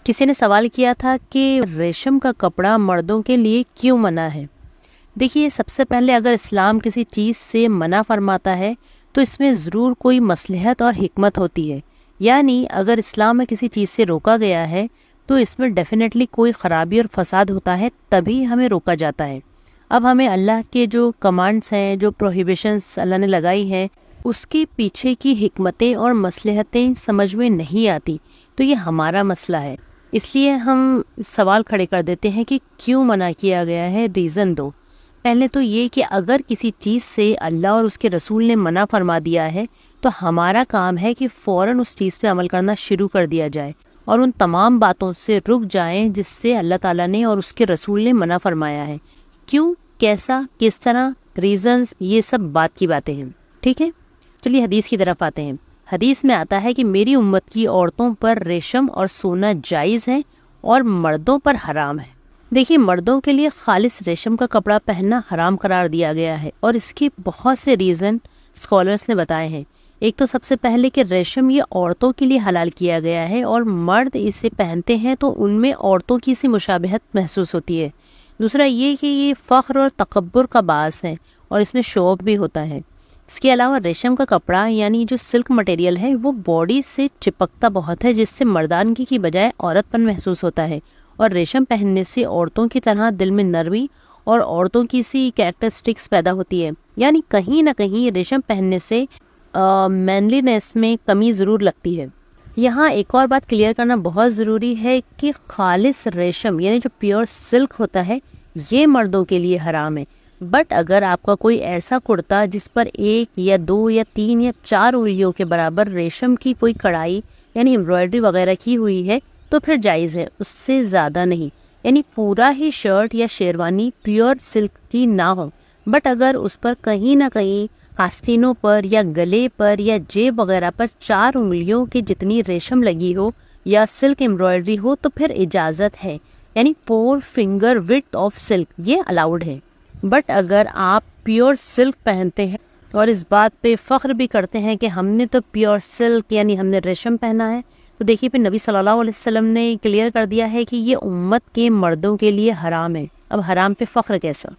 کسی نے سوال کیا تھا کہ ریشم کا کپڑا مردوں کے لیے کیوں منع ہے؟ دیکھیے، سب سے پہلے اگر اسلام کسی چیز سے منع فرماتا ہے تو اس میں ضرور کوئی مصلحت اور حکمت ہوتی ہے. یعنی اگر اسلام میں کسی چیز سے روکا گیا ہے تو اس میں ڈیفینیٹلی کوئی خرابی اور فساد ہوتا ہے، تبھی ہمیں روکا جاتا ہے. اب ہمیں اللہ کے جو کمانڈس ہیں، جو پروہیبیشنس اللہ نے لگائی ہیں، اس کے پیچھے کی حکمتیں اور مصلحتیں سمجھ میں نہیں آتی، تو یہ ہمارا مسئلہ ہے. اس لیے ہم سوال کھڑے کر دیتے ہیں کہ کیوں منع کیا گیا ہے. ریزن دو. پہلے تو یہ کہ اگر کسی چیز سے اللہ اور اس کے رسول نے منع فرما دیا ہے تو ہمارا کام ہے کہ فوراً اس چیز پہ عمل کرنا شروع کر دیا جائے اور ان تمام باتوں سے رک جائیں جس سے اللہ تعالیٰ نے اور اس کے رسول نے منع فرمایا ہے. کیوں، کیسا، کس طرح، ریزنز، یہ سب بات کی باتیں ہیں. ٹھیک ہے، چلیے حدیث کی طرف آتے ہیں. حدیث میں آتا ہے کہ میری امت کی عورتوں پر ریشم اور سونا جائز ہے اور مردوں پر حرام ہے. دیکھیے، مردوں کے لیے خالص ریشم کا کپڑا پہننا حرام قرار دیا گیا ہے اور اس کے بہت سے ریزن اسکالرس نے بتائے ہیں. ایک تو سب سے پہلے کہ ریشم یہ عورتوں کے لیے حلال کیا گیا ہے اور مرد اسے پہنتے ہیں تو ان میں عورتوں کی سی مشابہت محسوس ہوتی ہے. دوسرا یہ کہ یہ فخر اور تکبر کا باعث ہے اور اس میں شوق بھی ہوتا ہے. اس کے علاوہ ریشم کا کپڑا یعنی جو سلک مٹیریل ہے وہ باڈی سے چپکتا بہت ہے، جس سے مردانگی کی بجائے عورت پن محسوس ہوتا ہے. اور ریشم پہننے سے عورتوں کی طرح دل میں نرمی اور عورتوں کی سی کیریکٹرسٹکس پیدا ہوتی ہے. یعنی کہیں نہ کہیں ریشم پہننے سے مینلینس میں کمی ضرور لگتی ہے. یہاں ایک اور بات کلیئر کرنا بہت ضروری ہے کہ خالص ریشم یعنی جو پیور سلک ہوتا ہے یہ مردوں کے لیے حرام ہے. بٹ اگر آپ کا کوئی ایسا کرتا جس پر 1 یا 2 یا 3 یا 4 انگلیوں کے برابر ریشم کی کوئی کڑھائی یعنی امبرائڈری وغیرہ کی ہوئی ہے تو پھر جائز ہے، اس سے زیادہ نہیں. یعنی پورا ہی شرٹ یا شیروانی پیور سلک کی نہ ہو، بٹ اگر اس پر کہیں نہ کہیں آستینوں پر یا گلے پر یا جیب وغیرہ پر 4 انگلیوں کی جتنی ریشم لگی ہو یا سلک امبرائڈری ہو تو پھر اجازت ہے. یعنی 4 فنگر وڈتھ آف سلک یہ الاؤڈ ہے. بٹ اگر آپ پیور سلک پہنتے ہیں اور اس بات پہ فخر بھی کرتے ہیں کہ ہم نے تو پیور سلک یعنی ہم نے ریشم پہنا ہے، تو دیکھیے پھر نبی صلی اللہ علیہ وسلم نے کلیئر کر دیا ہے کہ یہ امت کے مردوں کے لیے حرام ہے. اب حرام پہ فخر کیسا؟